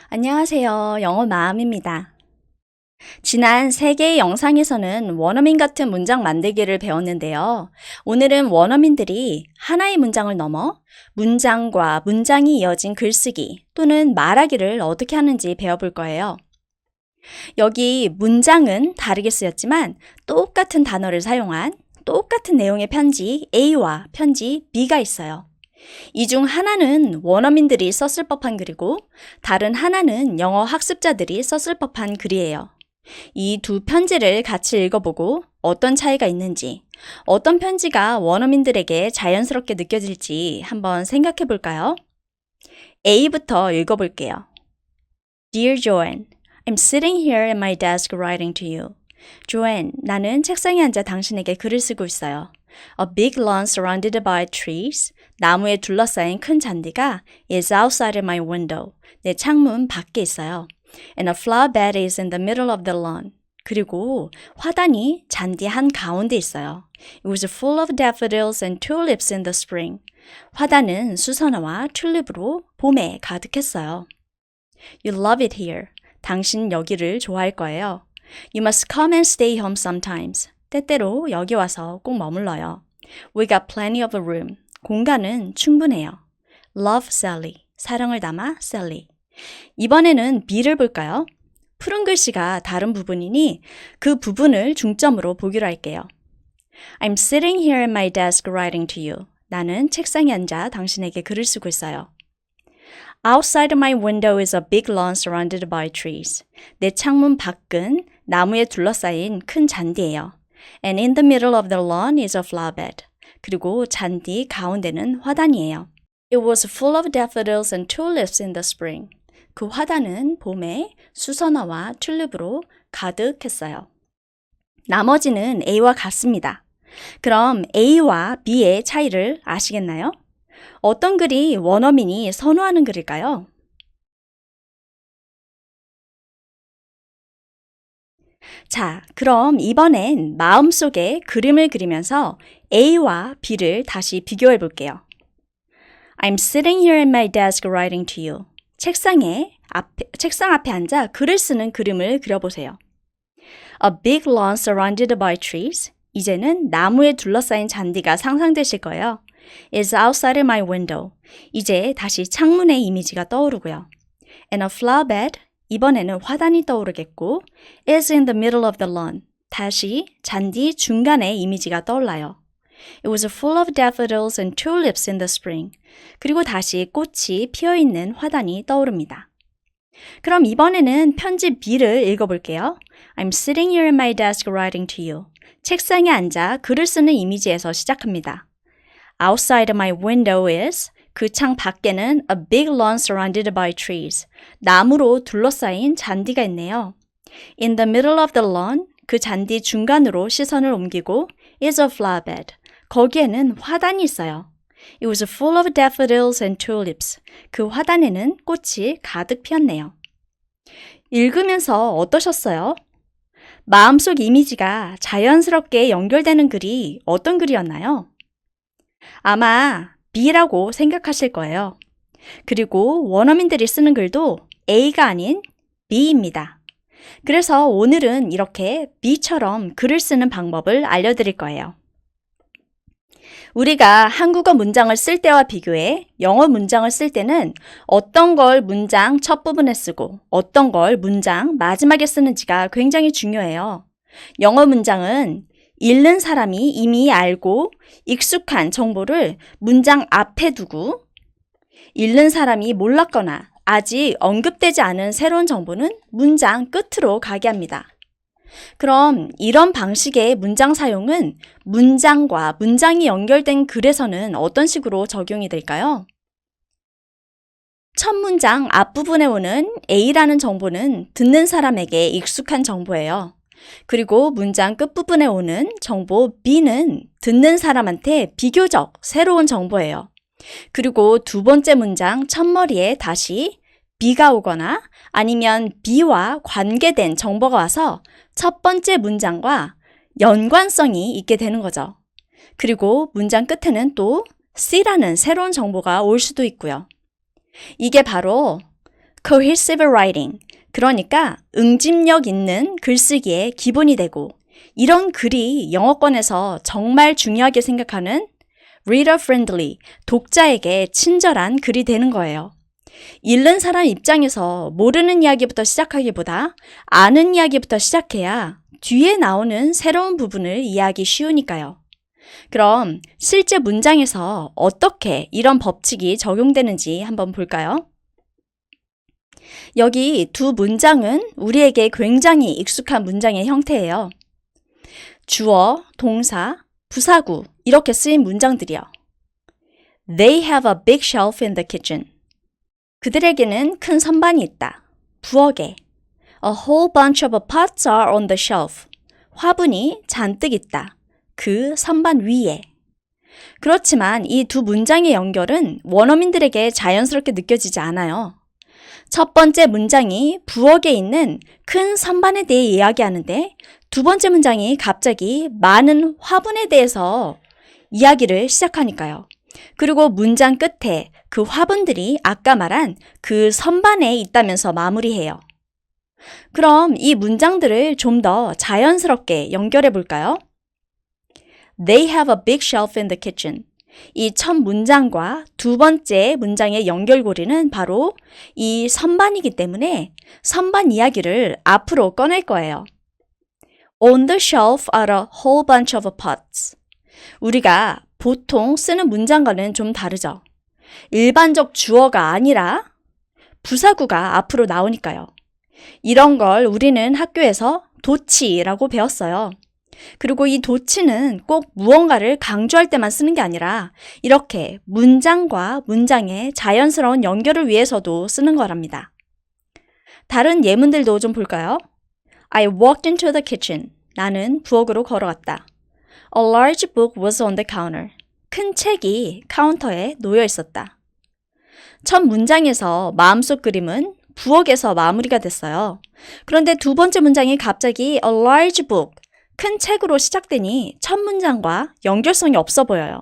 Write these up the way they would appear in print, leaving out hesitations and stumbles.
안녕하세요. 영어 마음입니다. 지난 3개의 영상에서는 원어민 같은 문장 만들기를 배웠는데요. 오늘은 원어민들이 하나의 문장을 넘어 문장과 문장이 이어진 글쓰기 또는 말하기를 어떻게 하는지 배워볼 거예요. 여기 문장은 다르게 쓰였지만 똑같은 단어를 사용한 똑같은 내용의 편지 A와 편지 B가 있어요. 이 중 하나는 원어민들이 썼을 법한 글이고 다른 하나는 영어 학습자들이 썼을 법한 글이에요. 이 두 편지를 같이 읽어보고 어떤 차이가 있는지, 어떤 편지가 원어민들에게 자연스럽게 느껴질지 한번 생각해 볼까요? A부터 읽어볼게요. Dear Joanne, I'm sitting here at my desk writing to you. Joanne, 나는 책상에 앉아 당신에게 글을 쓰고 있어요. A big lawn surrounded by trees. 나무에 둘러싸인 큰 잔디가 is outside my window. 내 창문 밖에 있어요. And a flower bed is in the middle of the lawn. 그리고 화단이 잔디 한 가운데 있어요. It was full of daffodils and tulips in the spring. 화단은 수선화와 튤립으로 봄에 가득했어요. You love it here. 당신 여기를 좋아할 거예요. You must come and stay home sometimes. 때때로 여기 와서 꼭 머물러요. We got plenty of room. 공간은 충분해요. Love Sally. 사랑을 담아 Sally. 이번에는 B를 볼까요? 푸른 글씨가 다른 부분이니 그 부분을 중점으로 보기로 할게요. I'm sitting here at my desk writing to you. 나는 책상에 앉아 당신에게 글을 쓰고 있어요. Outside my window is a big lawn surrounded by trees. 내 창문 밖은 나무에 둘러싸인 큰 잔디예요. And in the middle of the lawn is a flower bed. 그리고 잔디 가운데는 화단이에요. It was full of daffodils and tulips in the spring. 그 화단은 봄에 수선화와 튤립으로 가득했어요. 나머지는 A와 같습니다. 그럼 A와 B의 차이를 아시겠나요? 어떤 글이 원어민이 선호하는 글일까요? 자, 그럼 이번엔 마음속에 그림을 그리면서 A와 B를 다시 비교해 볼게요. I'm sitting here at my desk writing to you. 책상 앞에 앉아 글을 쓰는 그림을 그려보세요. A big lawn surrounded by trees. 이제는 나무에 둘러싸인 잔디가 상상되실 거예요. Is outside my window. 이제 다시 창문의 이미지가 떠오르고요. And a flower bed. 이번에는 화단이 떠오르겠고 is in the middle of the lawn. 다시 잔디 중간의 이미지가 떠올라요. It was full of daffodils and tulips in the spring. 그리고 다시 꽃이 피어있는 화단이 떠오릅니다. 그럼 이번에는 편지 B를 읽어볼게요. I'm sitting here at my desk writing to you. 책상에 앉아 글을 쓰는 이미지에서 시작합니다. Outside my window is 그 창 밖에는 a big lawn surrounded by trees. 나무로 둘러싸인 잔디가 있네요. In the middle of the lawn, 그 잔디 중간으로 시선을 옮기고 is a flower bed. 거기에는 화단이 있어요. It was full of daffodils and tulips. 그 화단에는 꽃이 가득 피었네요. 읽으면서 어떠셨어요? 마음속 이미지가 자연스럽게 연결되는 글이 어떤 글이었나요? 아마 B라고 생각하실 거예요. 그리고 원어민들이 쓰는 글도 A가 아닌 B입니다. 그래서 오늘은 이렇게 B처럼 글을 쓰는 방법을 알려드릴 거예요. 우리가 한국어 문장을 쓸 때와 비교해 영어 문장을 쓸 때는 어떤 걸 문장 첫 부분에 쓰고 어떤 걸 문장 마지막에 쓰는지가 굉장히 중요해요. 영어 문장은 읽는 사람이 이미 알고 익숙한 정보를 문장 앞에 두고 읽는 사람이 몰랐거나 아직 언급되지 않은 새로운 정보는 문장 끝으로 가게 합니다. 그럼 이런 방식의 문장 사용은 문장과 문장이 연결된 글에서는 어떤 식으로 적용이 될까요? 첫 문장 앞부분에 오는 A라는 정보는 듣는 사람에게 익숙한 정보예요. 그리고 문장 끝부분에 오는 정보 B는 듣는 사람한테 비교적 새로운 정보예요. 그리고 두 번째 문장 첫머리에 다시 B가 오거나 아니면 B와 관계된 정보가 와서 첫 번째 문장과 연관성이 있게 되는 거죠. 그리고 문장 끝에는 또 C라는 새로운 정보가 올 수도 있고요. 이게 바로 cohesive writing. 그러니까 응집력 있는 글쓰기의 기본이 되고 이런 글이 영어권에서 정말 중요하게 생각하는 reader friendly, 독자에게 친절한 글이 되는 거예요. 읽는 사람 입장에서 모르는 이야기부터 시작하기보다 아는 이야기부터 시작해야 뒤에 나오는 새로운 부분을 이해하기 쉬우니까요. 그럼 실제 문장에서 어떻게 이런 법칙이 적용되는지 한번 볼까요? 여기 두 문장은 우리에게 굉장히 익숙한 문장의 형태예요. 주어, 동사, 부사구 이렇게 쓰인 문장들이요. They have a big shelf in the kitchen. 그들에게는 큰 선반이 있다. 부엌에. A whole bunch of pots are on the shelf. 화분이 잔뜩 있다. 그 선반 위에. 그렇지만 이 두 문장의 연결은 원어민들에게 자연스럽게 느껴지지 않아요. 첫 번째 문장이 부엌에 있는 큰 선반에 대해 이야기하는데 두 번째 문장이 갑자기 많은 화분에 대해서 이야기를 시작하니까요. 그리고 문장 끝에 그 화분들이 아까 말한 그 선반에 있다면서 마무리해요. 그럼 이 문장들을 좀 더 자연스럽게 연결해 볼까요? They have a big shelf in the kitchen. 이 첫 문장과 두 번째 문장의 연결고리는 바로 이 선반이기 때문에 선반 이야기를 앞으로 꺼낼 거예요. On the shelf are a whole bunch of pots. 우리가 보통 쓰는 문장과는 좀 다르죠. 일반적 주어가 아니라 부사구가 앞으로 나오니까요. 이런 걸 우리는 학교에서 도치라고 배웠어요. 그리고 이 도치는 꼭 무언가를 강조할 때만 쓰는 게 아니라 이렇게 문장과 문장의 자연스러운 연결을 위해서도 쓰는 거랍니다. 다른 예문들도 좀 볼까요? I walked into the kitchen. 나는 부엌으로 걸어갔다. A large book was on the counter. 큰 책이 카운터에 놓여 있었다. 첫 문장에서 마음속 그림은 부엌에서 마무리가 됐어요. 그런데 두 번째 문장이 갑자기 a large book, 큰 책으로 시작되니 첫 문장과 연결성이 없어 보여요.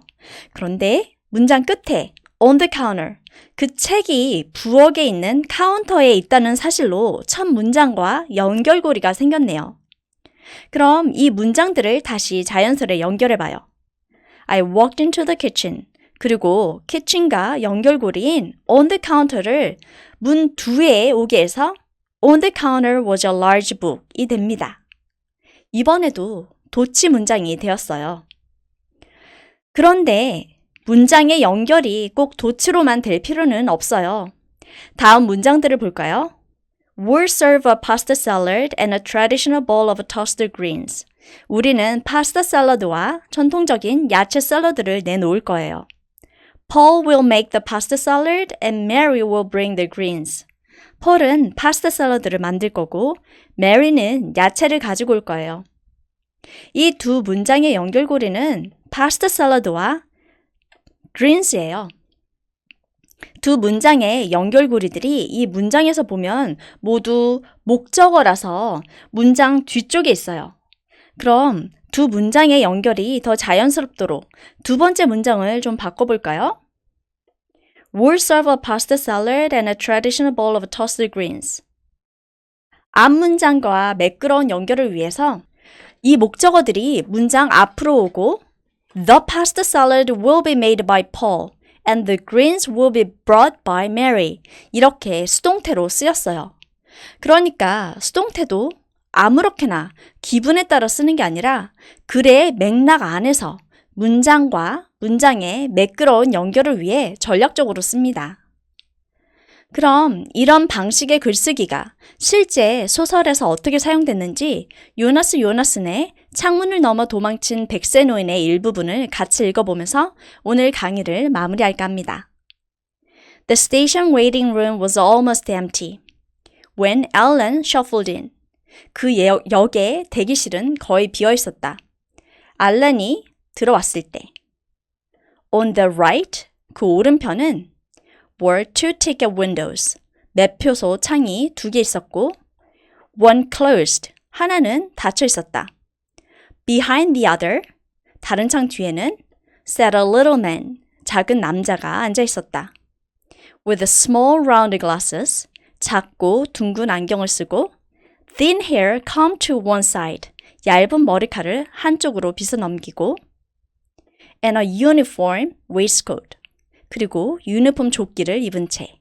그런데 문장 끝에 on the counter, 그 책이 부엌에 있는 카운터에 있다는 사실로 첫 문장과 연결고리가 생겼네요. 그럼 이 문장들을 다시 자연스레 연결해봐요. I walked into the kitchen. 그리고 kitchen과 연결고리인 on the counter를 문 뒤에 오게 해서 on the counter was a large book이 됩니다. 이번에도 도치 문장이 되었어요. 그런데 문장의 연결이 꼭 도치로만 될 필요는 없어요. 다음 문장들을 볼까요? We'll serve a pasta salad and a traditional bowl of toasted greens. 우리는 파스타 샐러드와 전통적인 야채 샐러드를 내놓을 거예요. Paul will make the pasta salad and Mary will bring the greens. 폴은 파스타 샐러드를 만들 거고 메리는 야채를 가지고 올 거예요. 이 두 문장의 연결고리는 파스타 샐러드와 greens예요. 두 문장의 연결고리들이 이 문장에서 보면 모두 목적어라서 문장 뒤쪽에 있어요. 그럼 두 문장의 연결이 더 자연스럽도록 두 번째 문장을 좀 바꿔볼까요? We'll serve a pasta salad and a traditional bowl of toasted greens. 앞 문장과 매끄러운 연결을 위해서 이 목적어들이 문장 앞으로 오고 The pasta salad will be made by Paul and the greens will be brought by Mary. 이렇게 수동태로 쓰였어요. 그러니까 수동태도 아무렇게나 기분에 따라 쓰는 게 아니라 글의 맥락 안에서 문장과 문장의 매끄러운 연결을 위해 전략적으로 씁니다. 그럼 이런 방식의 글쓰기가 실제 소설에서 어떻게 사용됐는지 요나스의 창문을 넘어 도망친 백세 노인의 일부분을 같이 읽어보면서 오늘 강의를 마무리할까 합니다. The station waiting room was almost empty when Ellen shuffled in. 그 역의 대기실은 거의 비어 있었다. 알렌이 들어왔을 때. On the right, 그 오른편은 were two ticket windows. 매표소 창이 두 개 있었고 one closed. 하나는 닫혀 있었다. Behind the other. 다른 창 뒤에는 sat a little man. 작은 남자가 앉아 있었다. With small round glasses. 작고 둥근 안경을 쓰고 thin hair combed to one side. 얇은 머리카락을 한쪽으로 빗어 넘기고 and a uniform waistcoat. 그리고 유니폼 조끼를 입은 채.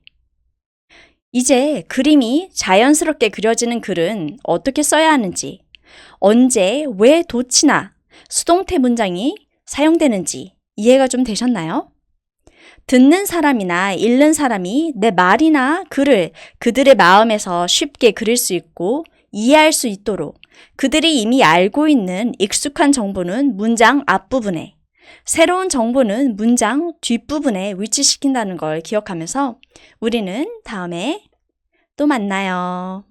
이제 그림이 자연스럽게 그려지는 글은 어떻게 써야 하는지, 언제, 왜 도치나 수동태 문장이 사용되는지 이해가 좀 되셨나요? 듣는 사람이나 읽는 사람이 내 말이나 글을 그들의 마음에서 쉽게 그릴 수 있고 이해할 수 있도록 그들이 이미 알고 있는 익숙한 정보는 문장 앞부분에, 새로운 정보는 문장 뒷부분에 위치시킨다는 걸 기억하면서 우리는 다음에 또 만나요.